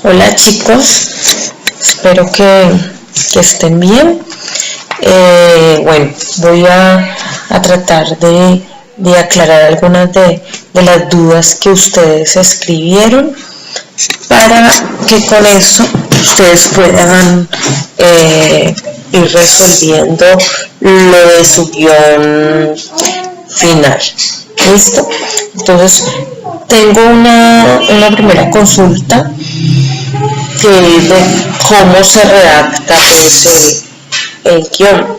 Hola chicos, espero que estén bien. Voy a tratar de aclarar algunas de las dudas que ustedes escribieron para que con eso ustedes puedan ir resolviendo lo de su guión final. ¿Listo? Entonces, tengo una primera consulta que es de cómo se redacta el guión.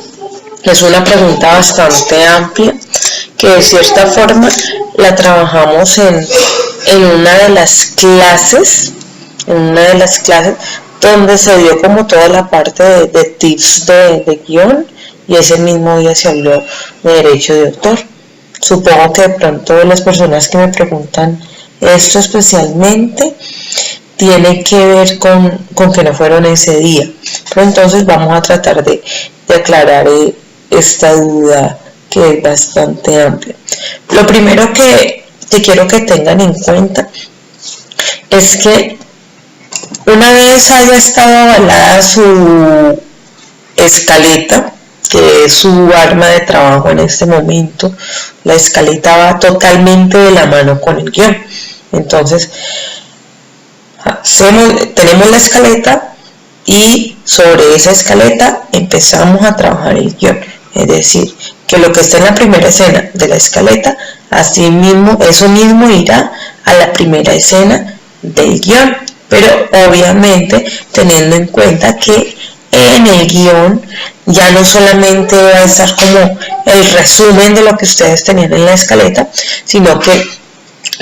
Es una pregunta bastante amplia que de cierta forma la trabajamos en una de las clases, donde se dio como toda la parte de tips de guión, y ese mismo día se habló de derecho de autor. Supongo que de pronto las personas que me preguntan esto especialmente tiene que ver con que no fueron ese día. Pero entonces vamos a tratar de aclarar esta duda que es bastante amplia. Lo primero que quiero que tengan en cuenta es que una vez haya estado avalada su escaleta, que es su arma de trabajo en este momento, la escaleta va totalmente de la mano con el guión. Entonces, tenemos la escaleta y sobre esa escaleta empezamos a trabajar el guión. Es decir, que lo que está en la primera escena de la escaleta, eso mismo irá a la primera escena del guión. Pero obviamente teniendo en cuenta que en el guión ya no solamente va a estar como el resumen de lo que ustedes tenían en la escaleta, sino que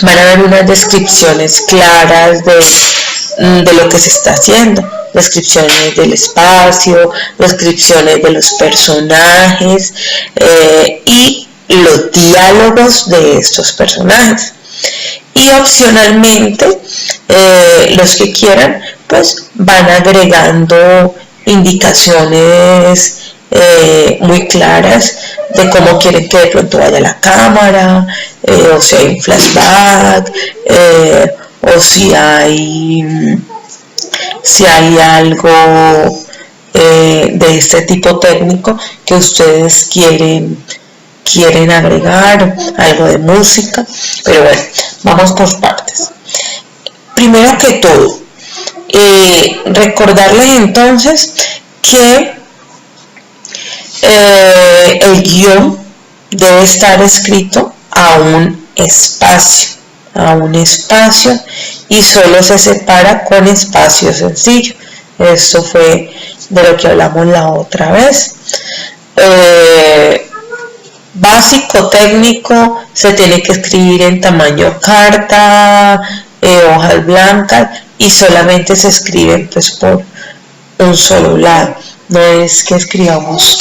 van a haber unas descripciones claras de lo que se está haciendo, descripciones del espacio, descripciones de los personajes y los diálogos de estos personajes. Y opcionalmente los que quieran pues van agregando indicaciones muy claras de cómo quieren que de pronto vaya la cámara, o si hay un flashback, o si hay algo de este tipo técnico que ustedes quieren agregar, algo de música. Pero bueno, vamos por partes. Primero que todo, recordarles entonces que el guión debe estar escrito a un espacio y solo se separa con espacio sencillo. Esto fue de lo que hablamos la otra vez. Básico, técnico, se tiene que escribir en tamaño carta, hojas blancas, y solamente se escriben pues por un solo lado. No es que escribamos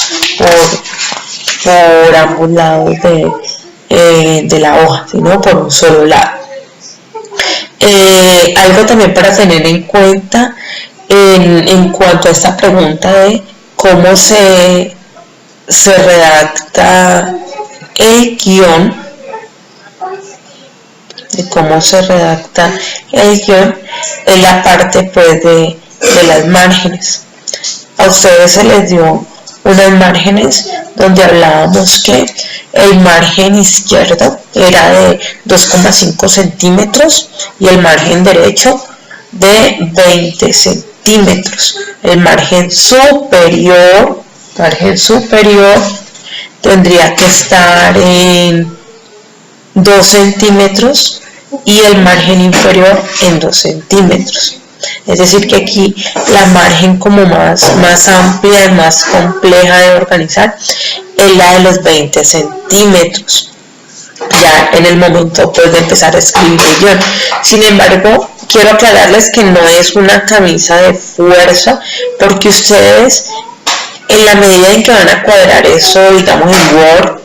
por ambos lados de la hoja, sino por un solo lado. Algo también para tener en cuenta en cuanto a esta pregunta de cómo se redacta el guión, en la parte pues de las márgenes. A ustedes se les dio unas márgenes donde hablábamos que el margen izquierdo era de 2,5 centímetros y el margen derecho de 20 centímetros. El margen superior tendría que estar en 2 centímetros y el margen inferior en 2 centímetros. Es decir, que aquí la margen como más amplia y más compleja de organizar es la de los 20 centímetros. Ya en el momento pues, de empezar a escribir el guión. Sin embargo, quiero aclararles que no es una camisa de fuerza, porque ustedes, en la medida en que van a cuadrar eso, digamos en Word,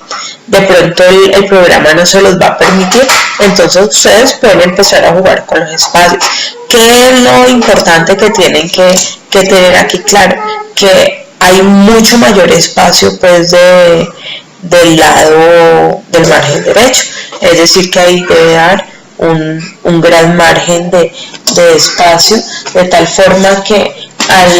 de pronto el programa no se los va a permitir. Entonces ustedes pueden empezar a jugar con los espacios. ¿Qué es lo importante que tienen que tener aquí claro? Que hay mucho mayor espacio pues del lado del margen derecho. Es decir, que ahí debe dar un gran margen de espacio, de tal forma que al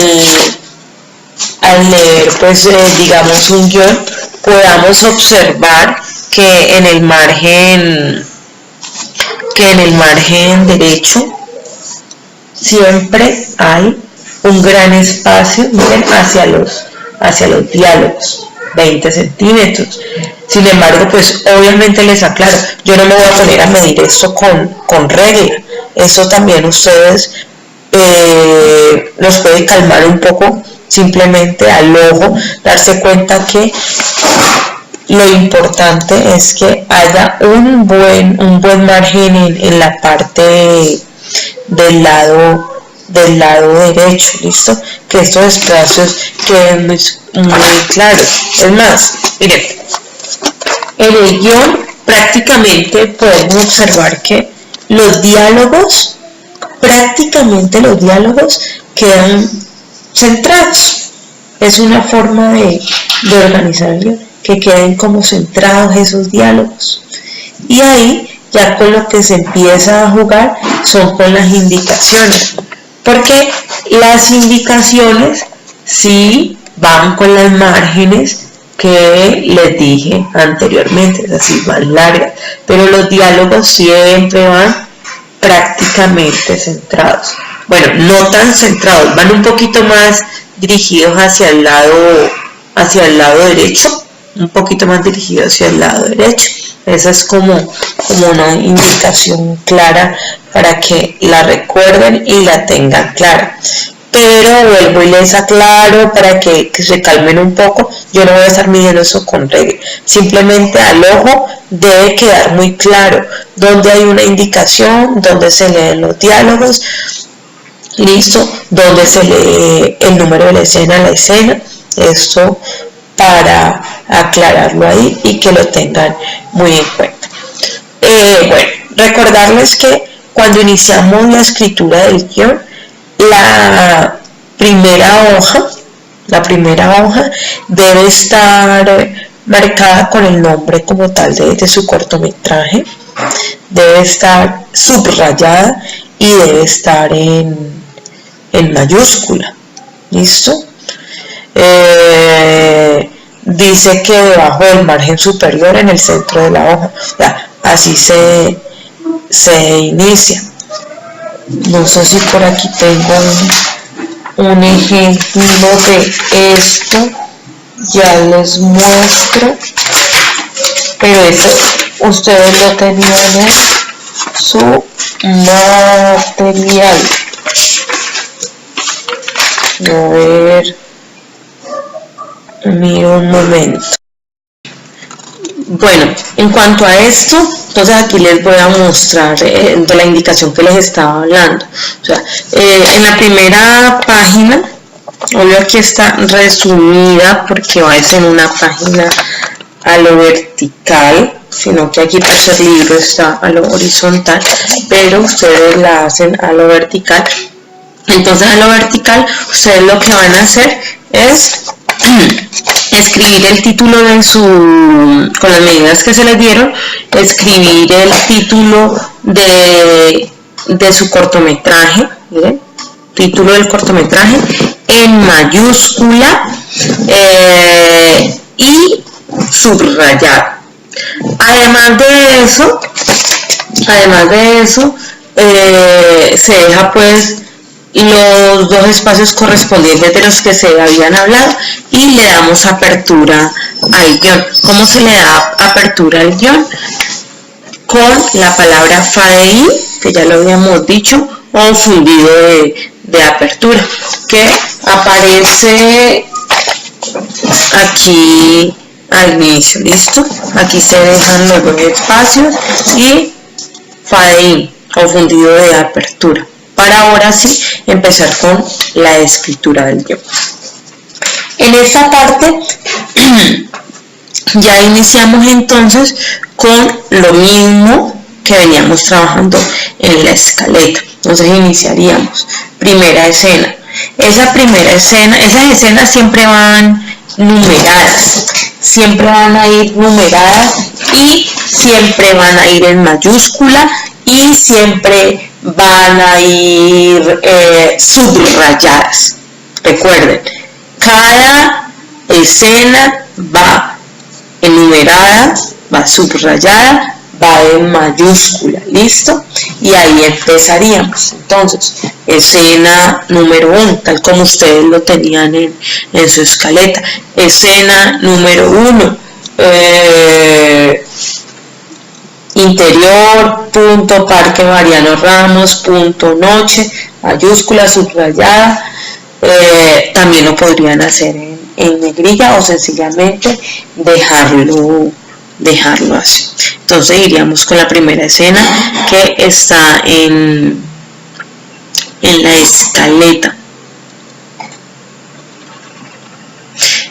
leer pues digamos un guión podamos observar que en el margen derecho siempre hay un gran espacio, miren, hacia los diálogos, 20 centímetros. Sin embargo, pues obviamente les aclaro, yo no me voy a poner a medir esto con regla. Eso también ustedes los puede calmar un poco, simplemente al ojo, darse cuenta que lo importante es que haya un buen margen en la parte del lado derecho, ¿listo? Que estos espacios queden muy claros. Es más, miren, en el guión prácticamente podemos observar que los diálogos quedan centrados. Es una forma de organizar el guión, que queden como centrados esos diálogos. Y ahí ya con lo que se empieza a jugar son con las indicaciones, porque las indicaciones sí van con las márgenes que les dije anteriormente, es así, más largas, pero los diálogos siempre van prácticamente centrados. Bueno, no tan centrados, van un poquito más dirigidos hacia el lado derecho, un poquito más dirigido hacia el lado derecho. Esa es como una indicación clara para que la recuerden y la tengan clara. Pero vuelvo y les aclaro para que se calmen un poco, yo no voy a estar midiendo eso con regla, simplemente al ojo debe quedar muy claro donde hay una indicación, donde se leen los diálogos, listo, donde se lee el número de la escena, esto para aclararlo ahí y que lo tengan muy en cuenta. Bueno, recordarles que cuando iniciamos la escritura del guión, la primera hoja debe estar marcada con el nombre como tal de su cortometraje, debe estar subrayada y debe estar en mayúscula, ¿listo? Dice que debajo del margen superior en el centro de la hoja, ya, así se inicia. No sé si por aquí tengo un ejemplo de esto, ya les muestro, pero esto ustedes lo tenían en su material. A ver, miro un momento. Bueno, en cuanto a esto, entonces aquí les voy a mostrar de la indicación que les estaba hablando. O sea, en la primera página, obvio aquí está resumida porque va a ser una página a lo vertical, sino que aquí por ser libro está a lo horizontal, pero ustedes la hacen a lo vertical. Entonces a lo vertical, ustedes lo que van a hacer es escribir el título con las medidas que se les dieron, escribir el título de su cortometraje, ¿miren? Título del cortometraje en mayúscula y subrayado. Además de eso, se deja pues los dos espacios correspondientes de los que se habían hablado y le damos apertura al guión. ¿Cómo se le da apertura al guión? Con la palabra fade in, que ya lo habíamos dicho, o fundido de apertura, que aparece aquí al inicio, ¿listo? Aquí se dejan los dos espacios y fade in, o fundido de apertura, para ahora sí empezar con la escritura del guión. En esta parte ya iniciamos entonces con lo mismo que veníamos trabajando en la escaleta. Entonces iniciaríamos primera escena. Esas escenas siempre van numeradas, siempre van a ir numeradas y siempre van a ir en mayúscula y siempre van a ir subrayadas. Recuerden, cada escena va enumerada, va subrayada, va en mayúscula, ¿listo? Y ahí empezaríamos. Entonces, escena número 1, tal como ustedes lo tenían en su escaleta. Escena número 1, interior, punto, Parque Mariano Ramos, punto, noche, mayúscula, subrayada. También lo podrían hacer en negrilla o sencillamente dejarlo así. Entonces iríamos con la primera escena que está en la escaleta.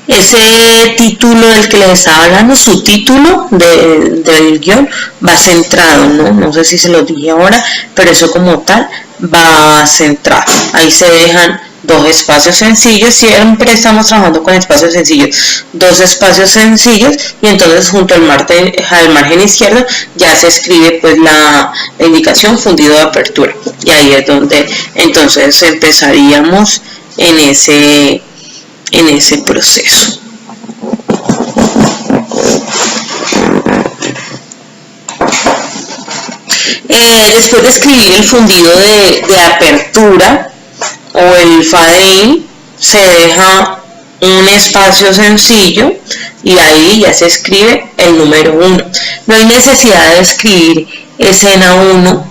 Ese título del que les estaba hablando, su título del guión va centrado, no sé si se lo dije ahora, pero eso como tal va centrado. Ahí se dejan dos espacios sencillos, siempre estamos trabajando con espacios sencillos, dos espacios sencillos, y entonces junto al margen izquierdo ya se escribe pues la indicación fundido de apertura, y ahí es donde entonces empezaríamos en ese proceso. Después de escribir el fundido de apertura o el fade-in, se deja un espacio sencillo y ahí ya se escribe el número 1. No hay necesidad de escribir escena 1,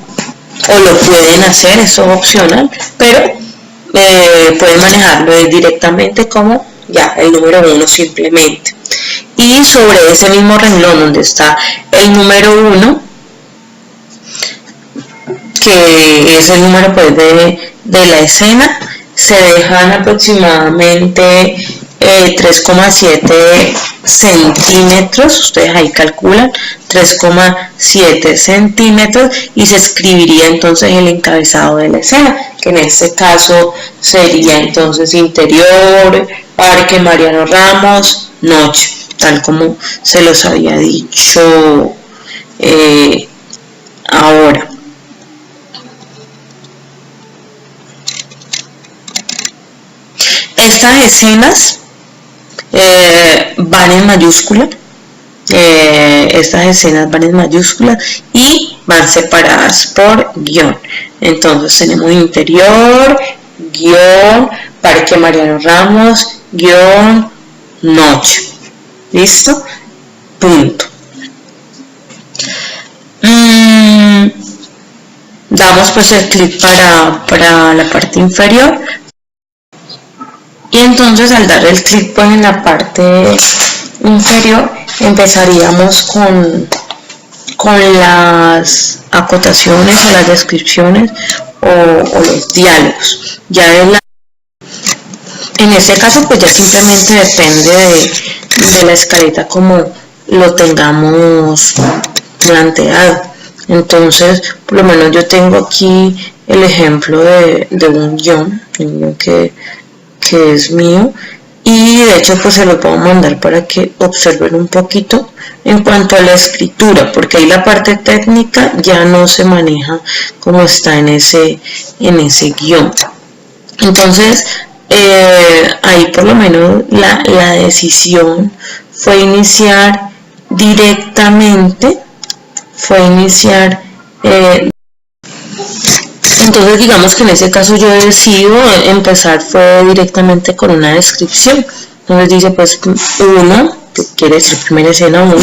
o lo pueden hacer, eso es opcional, pero pueden manejarlo directamente como ya el número 1 simplemente. Y sobre ese mismo renglón donde está el número 1, que es el número pues de la escena, se dejan aproximadamente 3,7 centímetros, ustedes ahí calculan 3,7 centímetros, y se escribiría entonces el encabezado de la escena, que en este caso sería entonces interior, Parque Mariano Ramos, noche, tal como se los había dicho ahora. Estas escenas van en mayúscula, y van separadas por guión. Entonces tenemos interior, guión, Parque Mariano Ramos, guión, noche. ¿Listo? Punto. Damos pues el clic para la parte inferior. Y entonces al dar el clic pues en la parte inferior empezaríamos con las acotaciones o las descripciones o los diálogos. Ya en este caso pues ya simplemente depende de la escaleta como lo tengamos planteado. Entonces por lo menos yo tengo aquí el ejemplo de un guión que es mío, y de hecho pues se lo puedo mandar para que observen un poquito en cuanto a la escritura, porque ahí la parte técnica ya no se maneja como está en ese guión. Entonces ahí por lo menos la decisión fue iniciar directamente, entonces digamos que en ese caso yo decido empezar fue directamente con una descripción. Entonces dice pues 1, que quiere decir primera escena 1,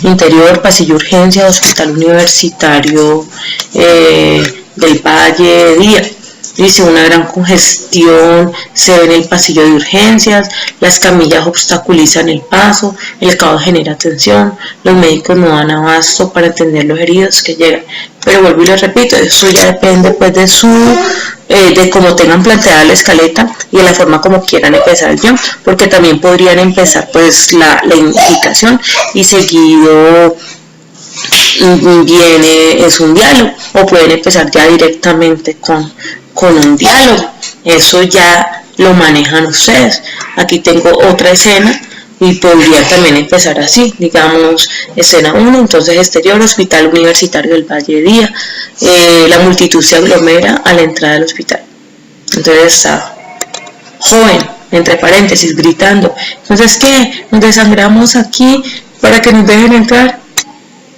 interior, pasillo urgencia, hospital universitario del Valle, día. Dice una gran congestión se ve en el pasillo de urgencias, las camillas obstaculizan el paso, el caos genera tensión, los médicos no dan abasto para atender los heridos que llegan. Pero vuelvo y les repito, eso ya depende pues de cómo tengan planteada la escaleta y de la forma como quieran empezar el guión, porque también podrían empezar pues la indicación y seguido viene es un diálogo, o pueden empezar ya directamente con un diálogo. Eso ya lo manejan ustedes. Aquí tengo otra escena y podría también empezar así, digamos, escena 1, entonces exterior, Hospital Universitario del Valle de día, la multitud se aglomera a la entrada del hospital. Entonces está joven, entre paréntesis, gritando. Entonces, ¿qué? Nos desangramos aquí para que nos dejen entrar.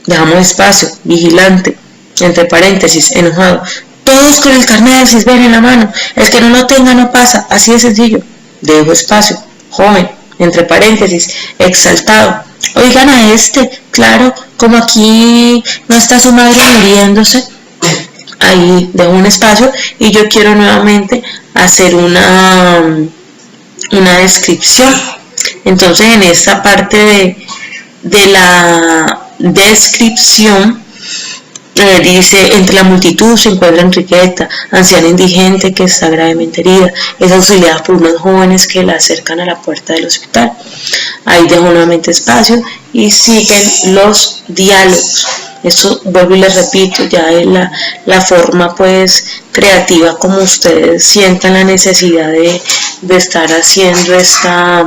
Dejamos espacio, vigilante, entre paréntesis, enojado. Todos con el carnet del CISBEN en la mano. El que no lo tenga no pasa, así de sencillo. Dejo espacio, joven, entre paréntesis, exaltado. Oigan a este, claro, como aquí no está su madre muriéndose. Ahí dejo un espacio y yo quiero nuevamente hacer una descripción. Entonces en esta parte de la descripción dice: entre la multitud se encuentra Enriqueta, anciana indigente que está gravemente herida, es auxiliada por unos jóvenes que la acercan a la puerta del hospital. Ahí dejo nuevamente espacio y siguen los diálogos. Esto vuelvo y les repito, ya es la forma pues creativa como ustedes sientan la necesidad de estar haciendo esta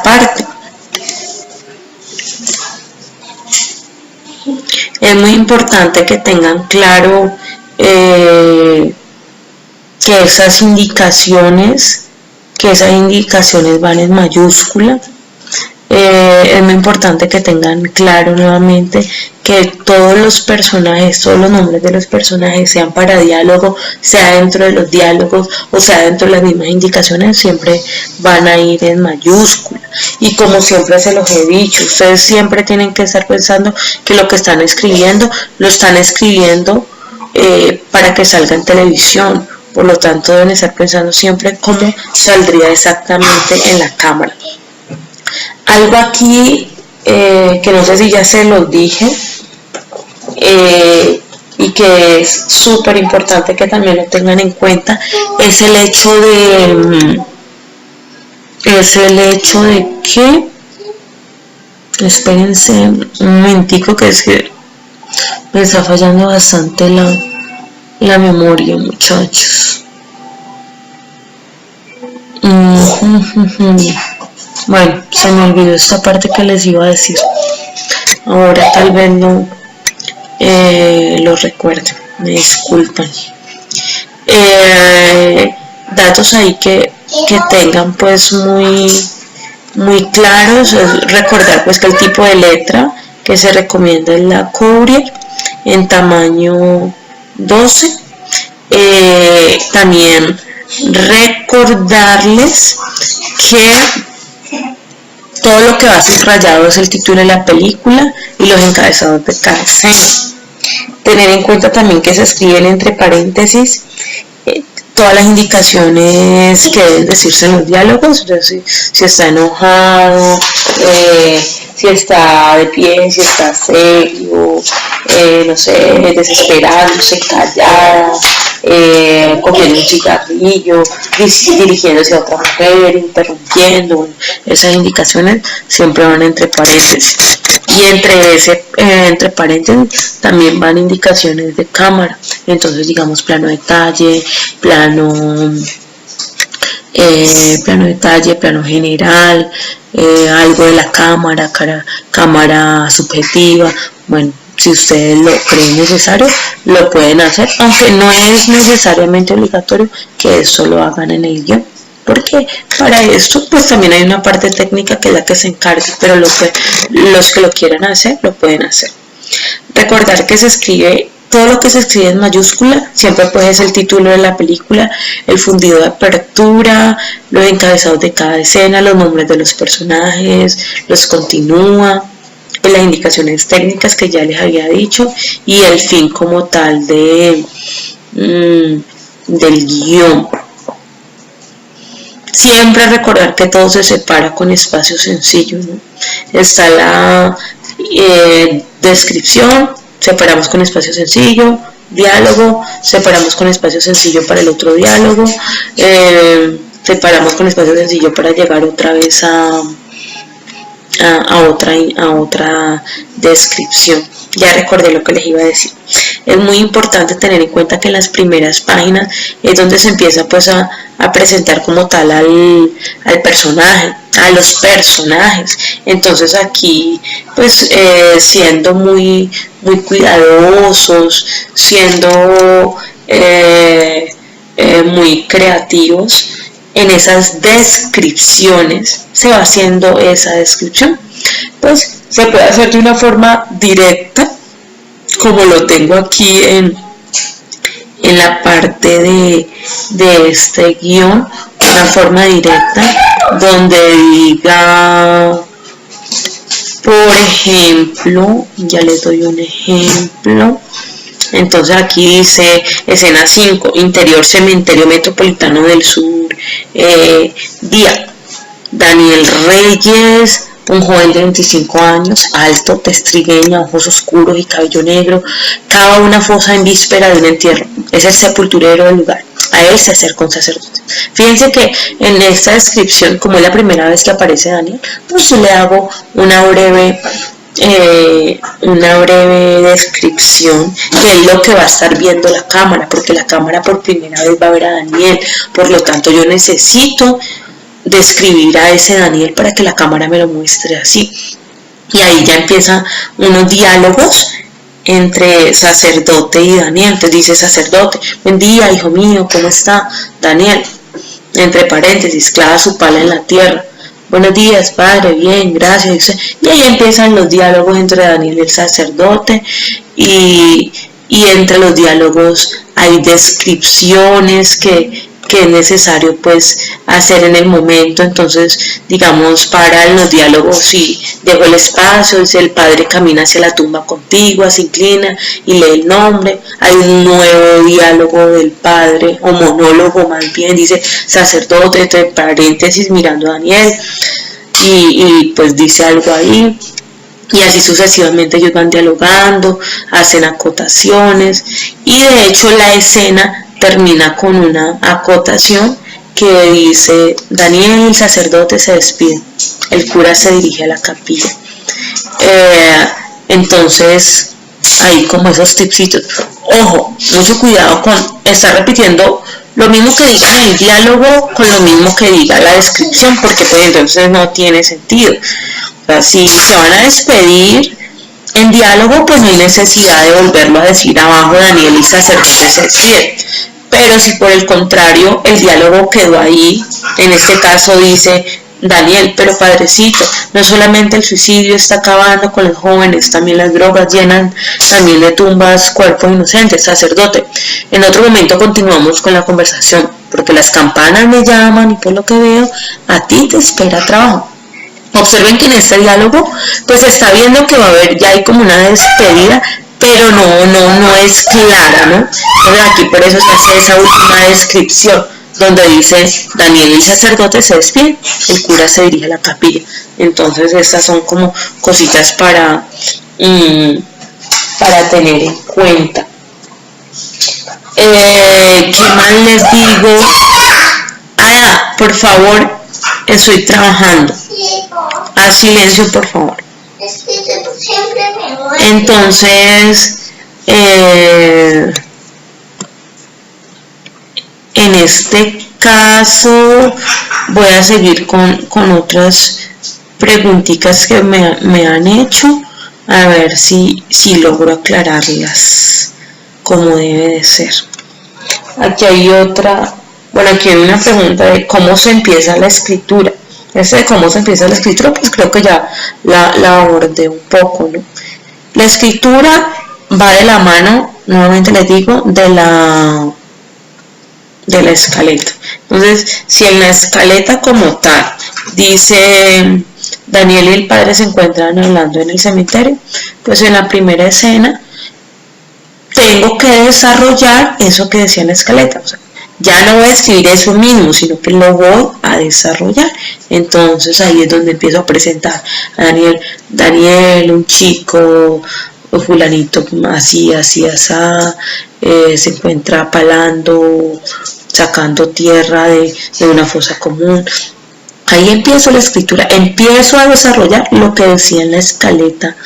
parte. Es muy importante que tengan claro que esas indicaciones van en mayúscula. Es muy importante que tengan claro nuevamente que todos los nombres de los personajes, sean para diálogo, sea dentro de los diálogos o sea dentro de las mismas indicaciones, siempre van a ir en mayúscula. Y como siempre se los he dicho, ustedes siempre tienen que estar pensando que lo que están escribiendo, lo están escribiendo para que salga en televisión. Por lo tanto, deben estar pensando siempre cómo saldría exactamente en la cámara. Algo aquí que no sé si ya se los dije y que es súper importante que también lo tengan en cuenta, es el hecho de que, espérense un momentico, que es que me está fallando bastante la memoria, muchachos. Bueno, se me olvidó esta parte que les iba a decir. Ahora tal vez no lo recuerdo, me disculpan. Datos ahí que tengan pues muy claros. Recordar pues que el tipo de letra que se recomienda es la Courier en tamaño 12. También recordarles que todo lo que va subrayado es el título de la película y los encabezados de cada escena. Tener en cuenta también que se escriben entre paréntesis todas las indicaciones que deben decirse en los diálogos, si está enojado, si está de pie, si está serio, no sé, desesperándose, callada, comiendo un cigarrillo, dirigiéndose a otra mujer, interrumpiendo. Esas indicaciones siempre van entre paréntesis. Y entre paréntesis también van indicaciones de cámara. Entonces, digamos, plano detalle, plano general, algo de la cámara subjetiva. Bueno, si ustedes lo creen necesario, lo pueden hacer, aunque no es necesariamente obligatorio que eso lo hagan en el guión, porque para esto pues también hay una parte técnica que es la que se encarga, pero los que lo quieran hacer, lo pueden hacer. Recordar que todo lo que se escribe en mayúscula siempre puede ser el título de la película, el fundido de apertura, los encabezados de cada escena, los nombres de los personajes, los continúa, las indicaciones técnicas que ya les había dicho y el fin como tal del guión. Siempre recordar que todo se separa con espacios sencillos, ¿no? Está la descripción, separamos con espacio sencillo, diálogo, separamos con espacio sencillo para el otro diálogo, separamos con espacio sencillo para llegar otra vez a otra descripción. ya recordé lo que les iba a decir. Es muy importante tener en cuenta que en las primeras páginas es donde se empieza pues a presentar como tal al personaje, a los personajes. Entonces aquí pues siendo muy cuidadosos, siendo muy creativos en esas descripciones, se va haciendo esa descripción. Pues se puede hacer de una forma directa, como lo tengo aquí en la parte de este guión, una forma directa donde diga, por ejemplo, ya les doy un ejemplo. Entonces aquí dice escena 5, interior cementerio metropolitano del sur, día. Daniel Reyes, un joven de 25 años, alto, testrigueño, ojos oscuros y cabello negro, cava una fosa en víspera de un entierro. Es el sepulturero del lugar. A él se acerca un sacerdote. Fíjense que en esta descripción, como es la primera vez que aparece Daniel, pues yo le hago una breve descripción, que es lo que va a estar viendo la cámara, porque la cámara por primera vez va a ver a Daniel. Por lo tanto, yo necesito describir a ese Daniel para que la cámara me lo muestre así. Y ahí ya empiezan unos diálogos entre sacerdote y Daniel. Entonces dice sacerdote: buen día, hijo mío, ¿cómo está? Daniel, entre paréntesis, clava su pala en la tierra. Buenos días, padre, bien, gracias. Y ahí empiezan los diálogos entre Daniel y el sacerdote, y entre los diálogos hay descripciones que es necesario pues hacer en el momento. Entonces, digamos, para los diálogos y dejo el espacio, dice: el padre camina hacia la tumba contigua, se inclina y lee el nombre. Hay un nuevo diálogo del padre, o monólogo más bien, dice sacerdote, entre paréntesis, mirando a Daniel, y pues dice algo ahí. Y así sucesivamente ellos van dialogando, hacen acotaciones, y de hecho la escena termina con una acotación que dice: Daniel y el sacerdote se despiden, el cura se dirige a la capilla. Entonces hay como esos tipsitos. Ojo, mucho cuidado con estar repitiendo lo mismo que diga en el diálogo con lo mismo que diga la descripción, porque pues entonces no tiene sentido. O sea, si se van a despedir en diálogo, pues no hay necesidad de volverlo a decir abajo: Daniel y sacerdote se despiden. Pero si por el contrario el diálogo quedó ahí, en este caso dice: Daniel, pero padrecito, no solamente el suicidio está acabando con los jóvenes, también las drogas llenan también de tumbas cuerpos inocentes. Sacerdote, en otro momento continuamos con la conversación, porque las campanas me llaman y por lo que veo a ti te espera trabajo. Observen que en este diálogo pues se está viendo que va a haber, ya hay como una despedida, pero no es clara, ¿no? Entonces aquí por eso se hace esa última descripción, donde dice: Daniel y el sacerdote se despiden, el cura se dirige a la capilla. Entonces estas son como cositas para tener en cuenta. ¿Qué más les digo? Por favor, estoy trabajando. Haz silencio, por favor. Entonces, en este caso voy a seguir con otras preguntitas que me han hecho, a ver si logro aclararlas como debe de ser. Aquí hay otra, bueno, aquí hay una pregunta de cómo se empieza la escritura. De cómo se empieza la escritura, pues creo que ya la abordé un poco, ¿no? La escritura va de la mano, nuevamente les digo, de la escaleta. Entonces, si en la escaleta como tal dice: Daniel y el padre se encuentran hablando en el cementerio, pues en la primera escena tengo que desarrollar eso que decía en la escaleta. O sea, ya no voy a escribir eso mismo, sino que lo voy a desarrollar. Entonces ahí es donde empiezo a presentar a Daniel, un chico, fulanito, así, se encuentra palando, sacando tierra de una fosa común. Ahí empiezo la escritura, empiezo a desarrollar lo que decía en la escaleta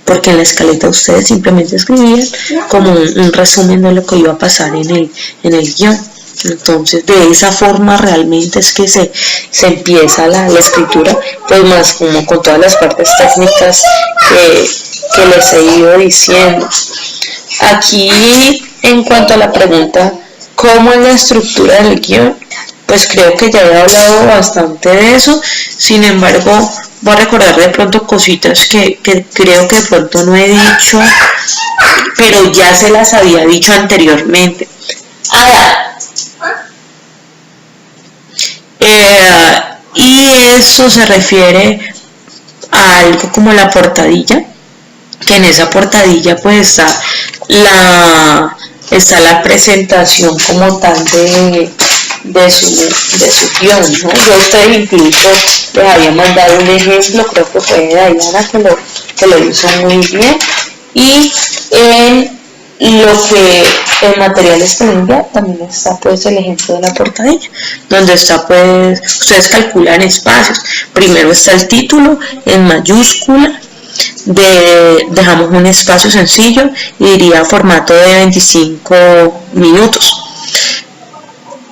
porque en la escaleta ustedes simplemente escribían como un resumen de lo que iba a pasar en el guión. Entonces de esa forma realmente es que se empieza la escritura, pues más como con todas las partes técnicas que les he ido diciendo. Aquí en cuanto a la pregunta, ¿cómo es la estructura del guión? Pues creo que ya he hablado bastante de eso, sin embargo voy a recordar de pronto cositas que creo que de pronto no he dicho, pero ya se las había dicho anteriormente. Y eso se refiere a algo como la portadilla, que en esa portadilla pues está la presentación como tal de su guión, ¿no? Yo a ustedes incluso les había mandado un ejemplo, creo que fue Diana que lo hizo muy bien, y en lo que el material estudiantil también está pues el ejemplo de la portadilla, donde está pues, ustedes calculan espacios, primero está el título en mayúscula, dejamos un espacio sencillo y diría formato de 25 minutos.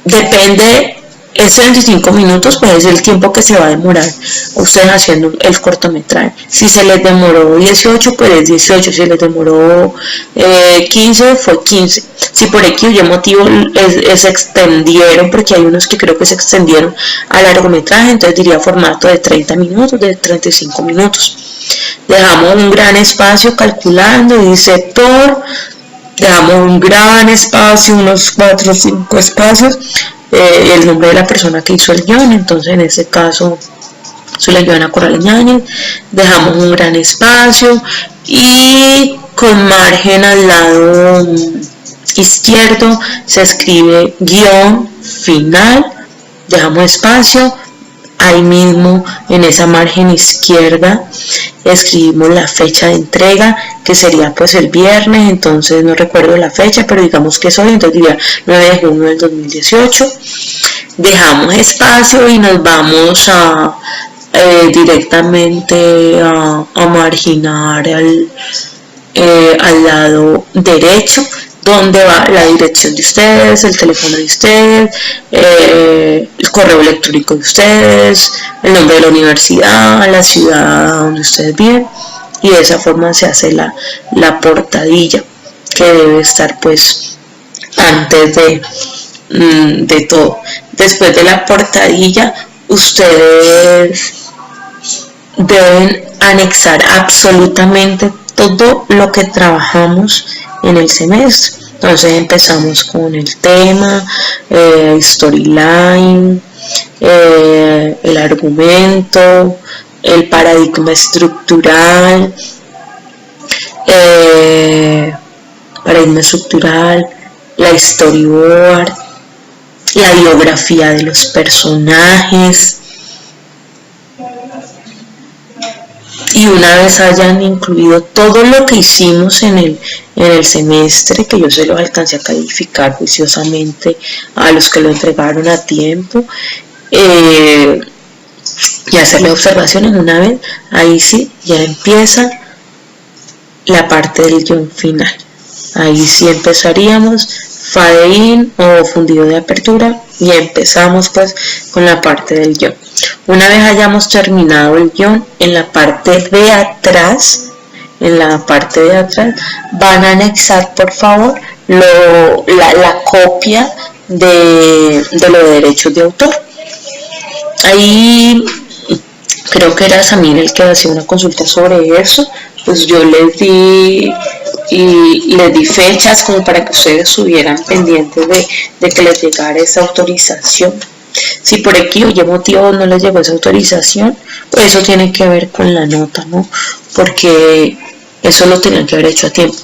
Depende, ese 25 minutos pues es el tiempo que se va a demorar ustedes haciendo el cortometraje. Si se les demoró 18, pues es 18. Si les demoró 15, fue 15. Si por X o Y motivo se extendieron, porque hay unos que creo que se extendieron a largometraje, entonces diría formato de 30 minutos, de 35 minutos. Dejamos un gran espacio calculando, dice dejamos un gran espacio, unos 4 o 5 espacios, el nombre de la persona que hizo el guión, entonces en ese caso Zuleidana Corrales Ñañez, dejamos un gran espacio y con margen al lado izquierdo se escribe guión final, dejamos espacio. Ahí mismo en esa margen izquierda escribimos la fecha de entrega, que sería pues el viernes, entonces no recuerdo la fecha, pero digamos que es hoy, entonces diría 9 de junio del 2018. Dejamos espacio y nos vamos directamente a marginar al lado derecho, donde va la dirección de ustedes, el teléfono de ustedes, el correo electrónico de ustedes, el nombre de la universidad, la ciudad donde ustedes viven, y de esa forma se hace la portadilla, que debe estar pues antes de todo. Después de la portadilla ustedes deben anexar absolutamente todo lo que trabajamos en el semestre. Entonces empezamos con el tema, storyline, el argumento, el paradigma estructural, la storyboard, la biografía de los personajes. Y una vez hayan incluido todo lo que hicimos en el semestre, que yo se los alcancé a calificar juiciosamente a los que lo entregaron a tiempo, y hacerle observaciones una vez, ahí sí ya empieza la parte del guión final. Ahí sí empezaríamos fade in o fundido de apertura y empezamos pues con la parte del guión. Una vez hayamos terminado el guión, en la parte de atrás van a anexar por favor la copia de los derechos de autor. Ahí creo que era Samir el que hacía una consulta sobre eso, pues yo les di fechas como para que ustedes estuvieran pendientes de que les llegara esa autorización. Si por X o Y motivo no les llegó esa autorización, pues eso tiene que ver con la nota, ¿no? Porque eso lo tenían que haber hecho a tiempo.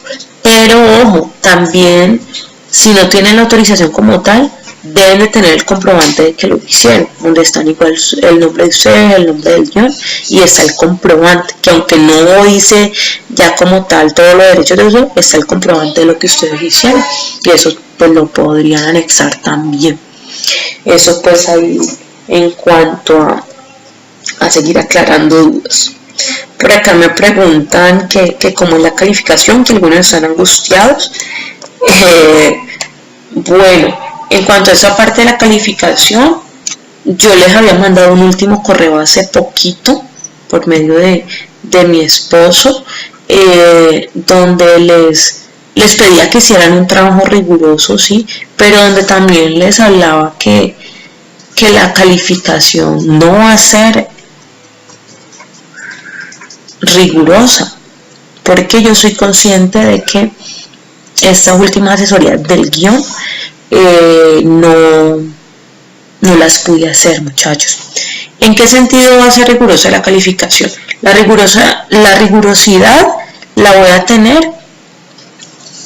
Pero ojo, también si no tienen la autorización como tal, deben de tener el comprobante de que lo hicieron, donde están igual el nombre de ustedes, el nombre del guión, y está el comprobante, que aunque no dice ya como tal todos los derechos de uso, está el comprobante de lo que ustedes hicieron, y eso pues lo podrían anexar también. Eso pues ahí en cuanto a seguir aclarando dudas. Por acá me preguntan que cómo es la calificación, que algunos están angustiados. Bueno, en cuanto a esa parte de la calificación, yo les había mandado un último correo hace poquito por medio de mi esposo, donde les pedía que hicieran un trabajo riguroso, sí, pero donde también les hablaba que la calificación no va a ser rigurosa, porque yo soy consciente de que estas últimas asesorías del guión no las pude hacer, muchachos. ¿En qué sentido va a ser rigurosa la calificación? La rigurosidad la voy a tener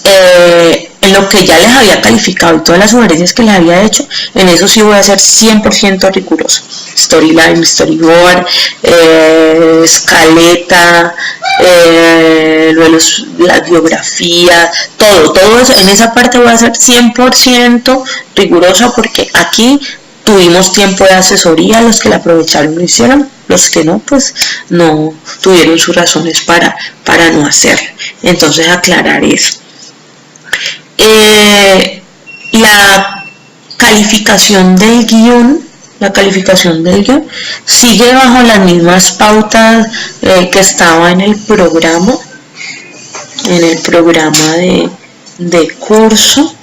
en lo que ya les había calificado y todas las sugerencias que les había hecho. En eso sí voy a ser 100% rigurosa. Storyline, storyboard, escaleta, luego la biografía, todo eso. En esa parte voy a ser 100% rigurosa, porque aquí tuvimos tiempo de asesoría. Los que la aprovecharon lo hicieron, los que no, pues no tuvieron sus razones para no hacerlo. Entonces, aclarar eso. La calificación del guión sigue bajo las mismas pautas que estaba en el programa de curso.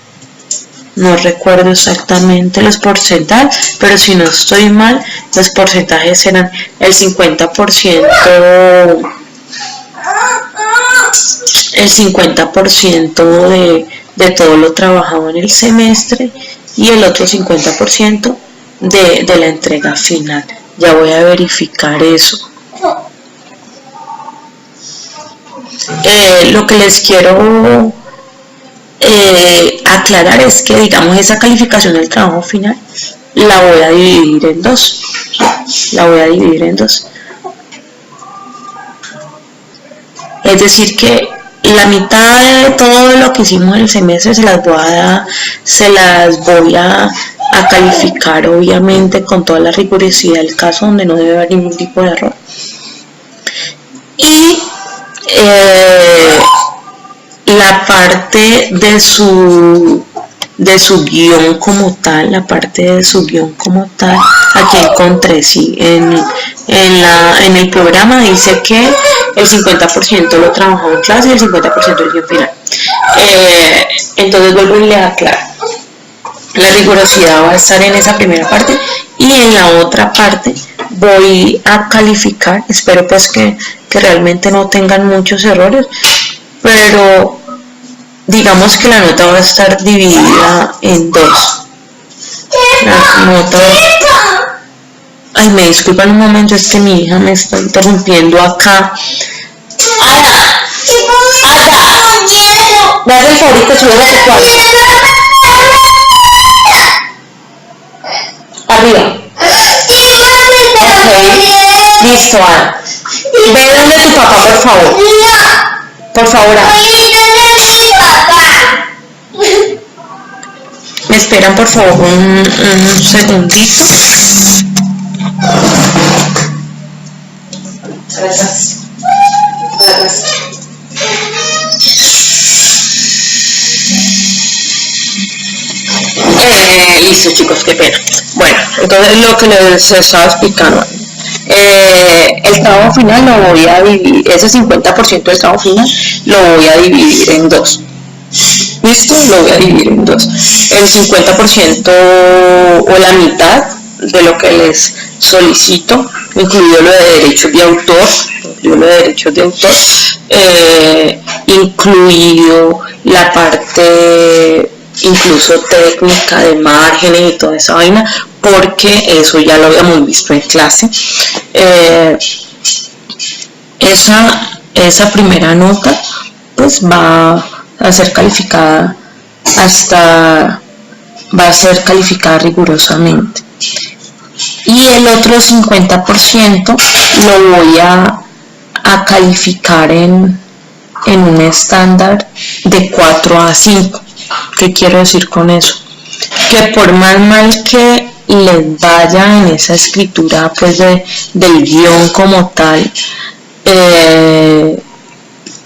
No recuerdo exactamente los porcentajes, pero si no estoy mal, los porcentajes eran el 50%, de todo lo trabajado en el semestre, y el otro 50% de la entrega final. Ya voy a verificar eso. Lo que les quiero aclarar es que, digamos, esa calificación del trabajo final la voy a dividir en dos. Es decir, que la mitad de todo lo que hicimos en el semestre se las voy a calificar, obviamente, con toda la rigurosidad del caso, donde no debe haber ningún tipo de error. Y la parte de su guión como tal, aquí encontré, sí, en el programa dice que el 50% lo trabajó en clase y el 50% el guión final. Entonces vuelvo y le aclaro. La rigurosidad va a estar en esa primera parte, y en la otra parte voy a calificar. Espero pues que realmente no tengan muchos errores, pero digamos que la nota va a estar dividida en dos. La nota... Ay, me disculpan un momento, es que mi hija me está interrumpiendo acá. Me hace el favor que suba a tu cuarto. Arriba. Ok, listo, Ana. Ve donde tu papá, por favor. Por favor, Ana. Me esperan, por favor, un segundito. Gracias. Listo, chicos, qué pena. Bueno, entonces lo que les estaba explicando, el trabajo final lo voy a dividir, ese 50% del trabajo final lo voy a dividir en dos. ¿Listo? Lo voy a dividir en dos. El 50% o la mitad de lo que les solicito, incluido lo de derechos de autor, incluido la parte incluso técnica de márgenes y toda esa vaina, porque eso ya lo habíamos visto en clase. Esa primera nota pues va a ser calificada rigurosamente, y el otro 50% lo voy a calificar en un estándar de 4 a 5. ¿Qué quiero decir con eso? Que por más mal que les vaya en esa escritura pues del guión como tal,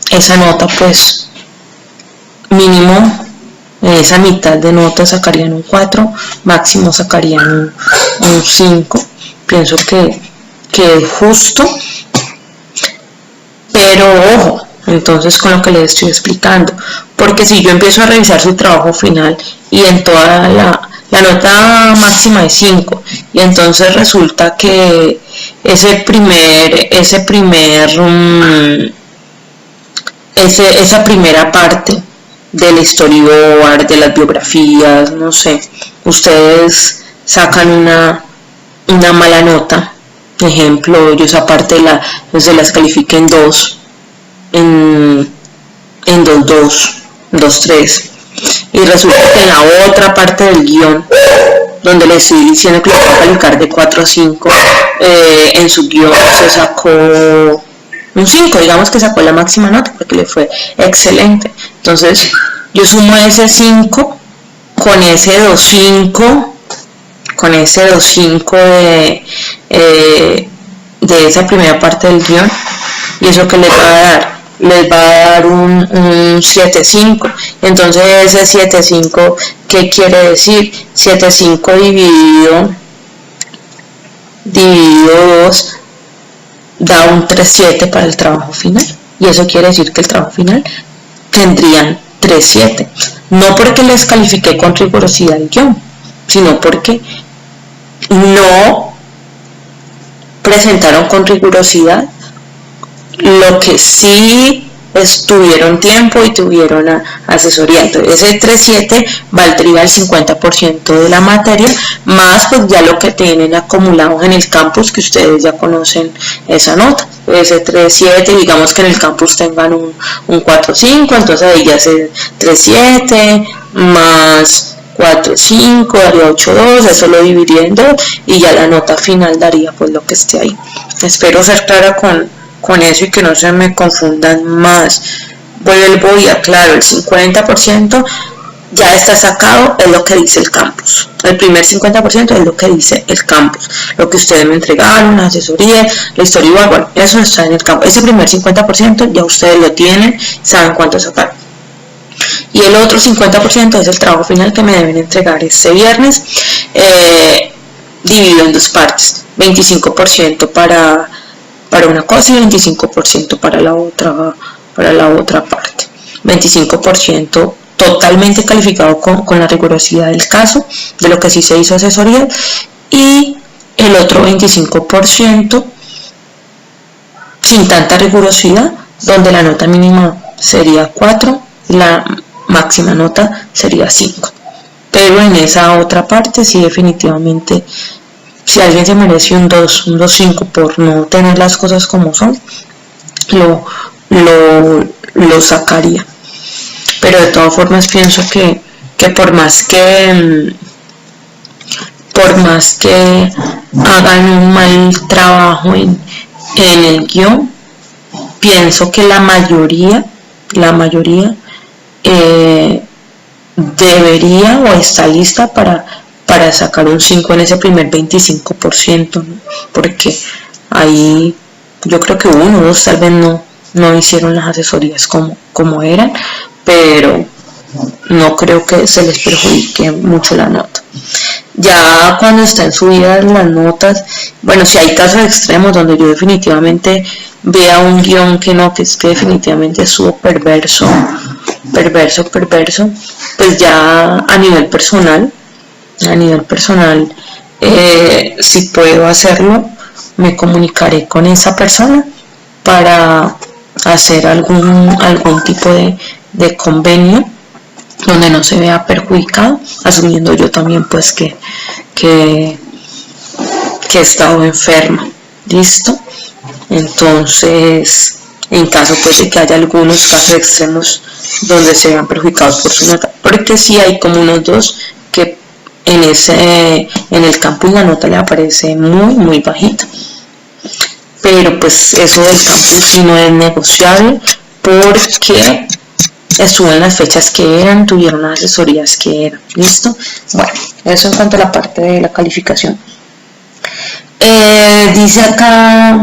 esa nota pues mínimo esa mitad de nota sacarían un 4, máximo sacarían un 5. Pienso que es justo, pero ojo, entonces con lo que les estoy explicando, porque si yo empiezo a revisar su trabajo final y en toda la nota máxima es 5, y entonces resulta que esa primera parte del storyboard, de las biografías, no sé, ustedes sacan una mala nota, ejemplo, yo esa parte se las califiqué en 2, en 2.3, y resulta que en la otra parte del guión, donde le estoy diciendo que lo voy a calificar de 4 a 5, en su guión se sacó un 5, digamos que sacó la máxima nota porque le fue excelente. Entonces yo sumo ese 5 con ese 2.5 de esa primera parte del guión, y eso que les va a dar un 7.5. Entonces ese 7.5, ¿qué quiere decir? 7.5 dividido 2 da un 3.7 para el trabajo final, y eso quiere decir que el trabajo final tendrían 3.7, no porque les califiqué con rigurosidad el guión, sino porque no presentaron con rigurosidad lo que sí tuvieron tiempo y tuvieron asesoría. Entonces ese 3.7 valdría el 50% de la materia, más pues ya lo que tienen acumulado en el campus, que ustedes ya conocen esa nota. Ese 3.7, digamos que en el campus tengan un 4.5, entonces ahí ya hace 3.7 más 4.5 daría 8.2, eso lo dividiría en 2 y ya la nota final daría pues lo que esté ahí. Espero ser clara con eso y que no se me confundan más. Vuelvo y aclaro, el 50% ya está sacado, es lo que dice el campus. El primer 50% es lo que dice el campus, lo que ustedes me entregaron, la asesoría, la historia, bueno, eso está en el campus. Ese primer 50% ya ustedes lo tienen, saben cuánto sacar. Y el otro 50% es el trabajo final que me deben entregar este viernes, dividido en dos partes, 25% para una cosa y 25% para la otra parte. 25% totalmente calificado con la rigurosidad del caso, de lo que sí se hizo asesoría, y el otro 25% sin tanta rigurosidad, donde la nota mínima sería 4 y la máxima nota sería 5. Pero en esa otra parte sí definitivamente, si alguien se merece un 2, un 2.5 por no tener las cosas como son, lo sacaría. Pero de todas formas pienso que por más que hagan un mal trabajo en el guión, pienso que la mayoría debería o está lista para sacar un 5 en ese primer 25%, ¿no? Porque ahí yo creo que 1 o 2 tal vez no hicieron las asesorías como eran, pero no creo que se les perjudique mucho la nota. Ya cuando están subidas las notas, bueno, si hay casos extremos donde yo definitivamente vea un guión que es que definitivamente estuvo perverso, pues ya a nivel personal, si puedo hacerlo, me comunicaré con esa persona para hacer algún tipo de convenio donde no se vea perjudicado, asumiendo yo también pues que he estado enferma. ¿Listo? Entonces, en caso pues de que haya algunos casos extremos donde se vean perjudicados por su nota, porque sí hay como unos 2 que en el campus la nota le aparece muy bajita, pero pues eso del campus sí no es negociable, porque estuvo en las fechas que eran, tuvieron las asesorías que eran. ¿Listo? Bueno, eso en cuanto a la parte de la calificación. Dice acá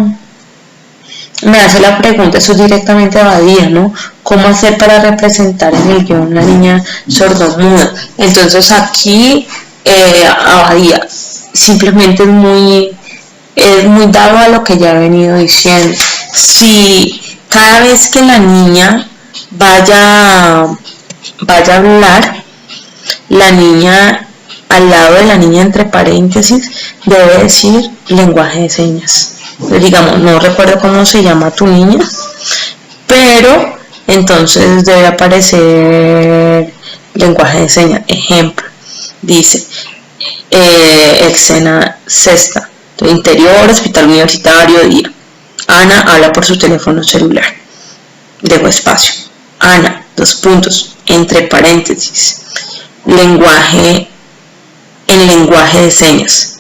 me hace la pregunta, eso es directamente a Badía, ¿no? ¿Cómo hacer para representar en el guión la niña sordomuda? Entonces aquí Badía simplemente es muy dado a lo que ya he venido diciendo. Si cada vez que la niña vaya a hablar, la niña, al lado de la niña entre paréntesis, debe decir lenguaje de señas. Digamos, no recuerdo cómo se llama tu niña, pero entonces debe aparecer lenguaje de señas. Ejemplo, dice escena sexta, interior, hospital universitario, día. Ana habla por su teléfono celular. Dejo espacio. Ana, dos puntos, entre paréntesis, lenguaje de señas,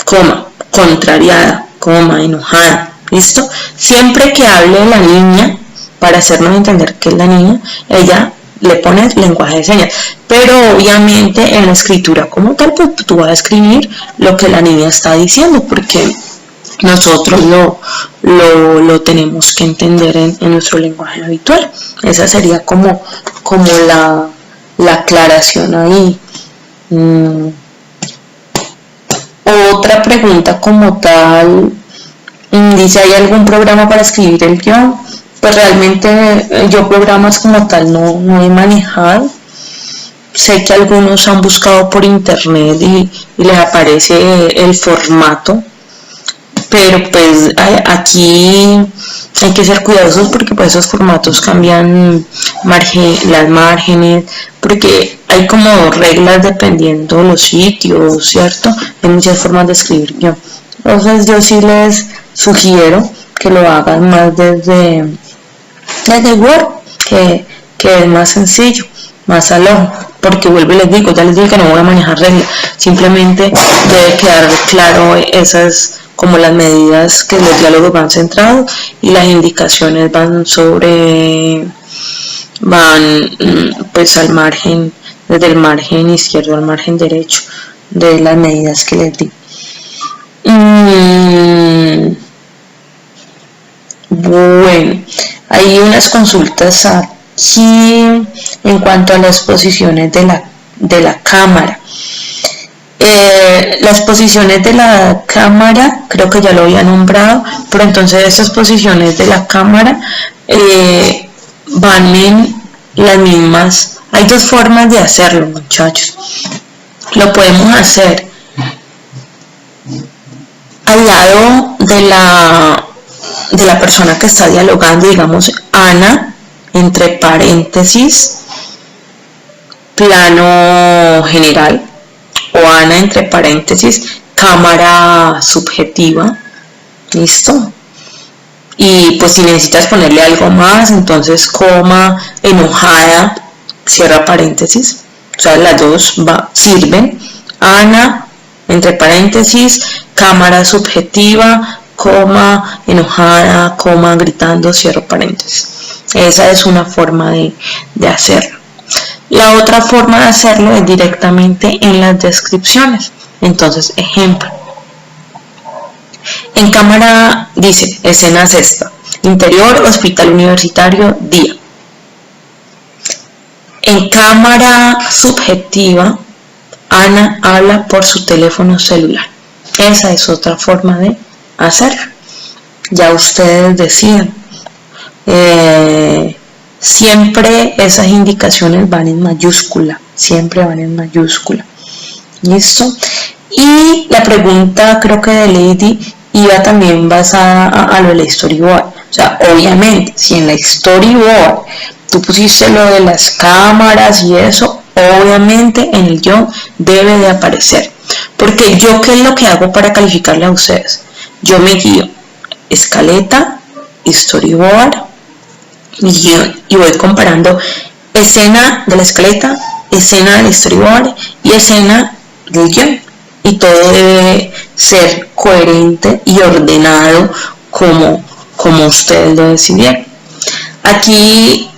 coma, contrariada, coma, enojada, ¿listo? Siempre que hable la niña, para hacernos entender que es la niña, ella le pone lenguaje de señas, pero obviamente en la escritura como tal, pues tú vas a escribir lo que la niña está diciendo, porque nosotros lo tenemos que entender en nuestro lenguaje habitual. Esa sería como la aclaración ahí. Otra pregunta como tal, dice, ¿hay algún programa para escribir el guión? Pues realmente yo programas como tal no he manejado. Sé que algunos han buscado por internet y les aparece el formato, pero pues aquí hay que ser cuidadosos porque pues esos formatos cambian las márgenes, porque hay como reglas dependiendo de los sitios, ¿cierto? Hay muchas formas de escribir guión. Entonces yo sí les sugiero que lo hagan más desde Word, que es más sencillo, más al ojo, porque vuelvo y les digo que no voy a manejar reglas, simplemente debe quedar claro esas, como las medidas, que los diálogos van centrados y las indicaciones van pues al margen, desde el margen izquierdo al margen derecho de las medidas que les di. Bueno, hay unas consultas aquí en cuanto a las posiciones de la cámara. Las posiciones de la cámara, creo que ya lo había nombrado, pero entonces estas posiciones de la cámara van en las mismas. Hay dos formas de hacerlo, muchachos. Lo podemos hacer al lado de la persona que está dialogando, digamos Ana, entre paréntesis, plano general, o Ana entre paréntesis, cámara subjetiva, ¿listo? Y pues si necesitas ponerle algo más, entonces coma, enojada, cierra paréntesis, o sea, las dos sirven. Ana entre paréntesis, cámara subjetiva, coma, enojada, coma, gritando, cierro paréntesis. Esa es una forma de hacerlo. La otra forma de hacerlo es directamente en las descripciones. Entonces, ejemplo. En cámara dice, escena sexta, interior, hospital universitario, día. En cámara subjetiva, Ana habla por su teléfono celular. Esa es otra forma de hacerlo. Ya ustedes deciden. Siempre esas indicaciones van en mayúscula, siempre van en mayúscula. ¿Listo? Y la pregunta, creo que de Lady, iba también basada a lo de la storyboard. O sea, obviamente, si en la storyboard tú pusiste lo de las cámaras y eso, obviamente en el guión debe de aparecer. Porque yo, ¿qué es lo que hago para calificarle a ustedes? Yo me guío escaleta, storyboard y guión, y voy comparando escena de la escaleta, escena del storyboard y escena del guión, y todo debe ser coherente y ordenado como ustedes lo decidieron. Aquí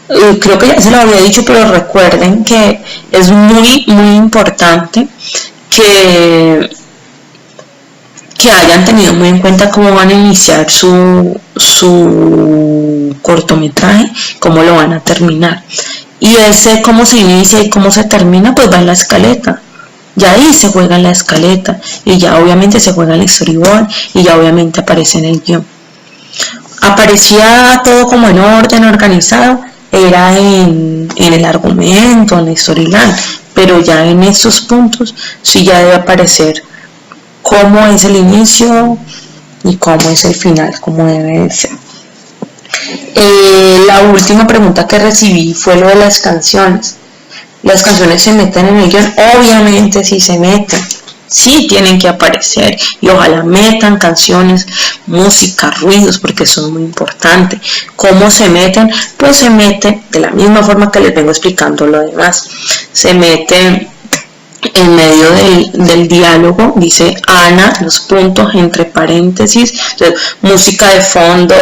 creo que ya se lo había dicho, pero recuerden que es muy muy importante que que hayan tenido muy en cuenta cómo van a iniciar su cortometraje, cómo lo van a terminar. Y ese cómo se inicia y cómo se termina, pues va en la escaleta. Ya ahí se juega en la escaleta y ya obviamente se juega en el storyboard y ya obviamente aparece en el guión. Aparecía todo como en orden, organizado, era en el argumento, en la storyline, pero ya en estos puntos sí ya debe aparecer cómo es el inicio y cómo es el final, cómo debe de ser. La última pregunta que recibí fue lo de las canciones. ¿Las canciones se meten en el guión? Obviamente sí se meten, sí tienen que aparecer y ojalá metan canciones, música, ruidos, porque son muy importantes. ¿Cómo se meten? Pues se meten de la misma forma que les vengo explicando lo demás. Se meten en medio del diálogo, dice Ana, los puntos entre paréntesis, entonces, música de fondo,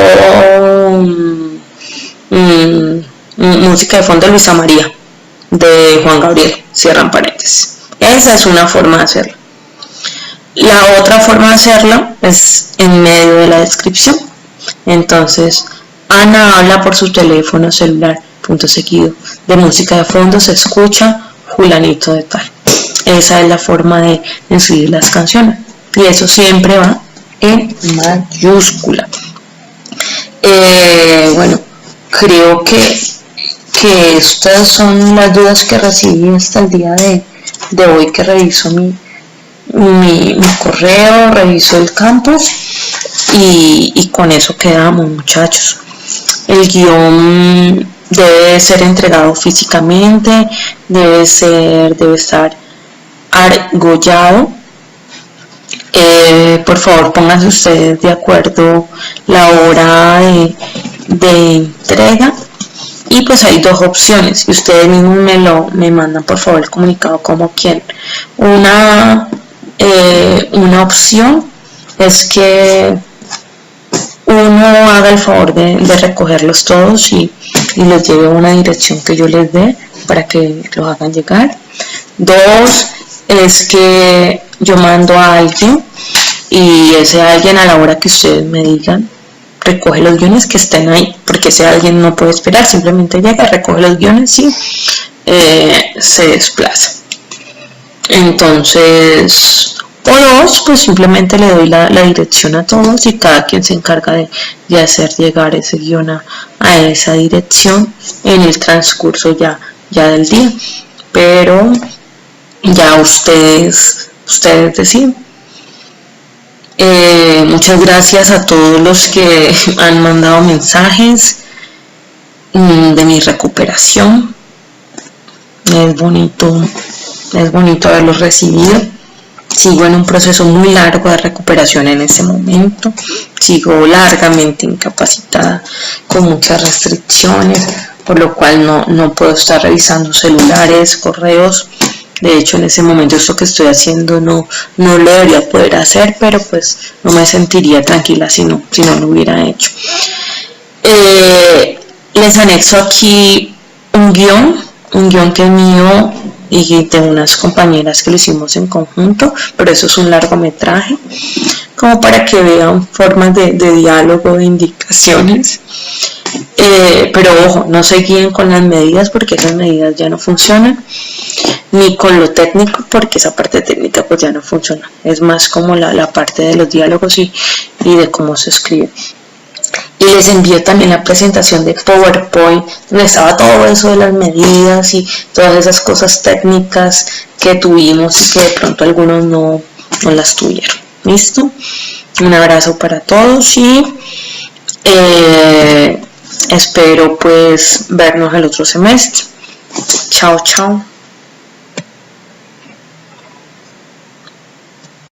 música de fondo Luisa María de Juan Gabriel, cierran paréntesis. Esa es una forma de hacerlo. La otra forma de hacerlo es en medio de la descripción. Entonces, Ana habla por su teléfono celular, punto seguido. De música de fondo se escucha fulanito de tal. Esa es la forma de escribir las canciones. Y eso siempre va en mayúscula. Bueno, creo que estas son las dudas que recibí hasta el día de hoy, que reviso mi correo, reviso el campus y con eso quedamos, muchachos. El guión debe ser entregado físicamente, debe estar argollado. Por favor, pónganse ustedes de acuerdo la hora de entrega. Y pues hay dos opciones y ustedes mismos me mandan por favor el comunicado como quieren. Una opción es que uno haga el favor de recogerlos todos y los lleve a una dirección que yo les dé para que los hagan llegar. Dos es que yo mando a alguien y ese alguien a la hora que ustedes me digan recoge los guiones que estén ahí, porque ese alguien no puede esperar, simplemente llega, recoge los guiones y se desplaza. Entonces, o dos, pues simplemente le doy la dirección a todos y cada quien se encarga de hacer llegar ese guion a esa dirección en el transcurso ya del día. Pero ya ustedes deciden. Muchas gracias a todos los que han mandado mensajes de mi recuperación. Es bonito haberlos recibido. Sigo en un proceso muy largo de recuperación en ese momento. Sigo largamente incapacitada con muchas restricciones, por lo cual no puedo estar revisando celulares, correos. De hecho, en ese momento esto que estoy haciendo no lo debería poder hacer, pero pues no me sentiría tranquila si no lo hubiera hecho. Les anexo aquí un guión que es mío y de unas compañeras que lo hicimos en conjunto, pero eso es un largometraje, como para que vean formas de diálogo, de indicaciones. Pero ojo, no se guíen con las medidas porque esas medidas ya no funcionan, ni con lo técnico porque esa parte técnica pues ya no funciona, es más como la parte de los diálogos y de cómo se escribe. Y les envío también la presentación de PowerPoint donde estaba todo eso de las medidas y todas esas cosas técnicas que tuvimos y que de pronto algunos no las tuvieron. ¿Listo? Un abrazo para todos y espero pues vernos el otro semestre. Chao, chao.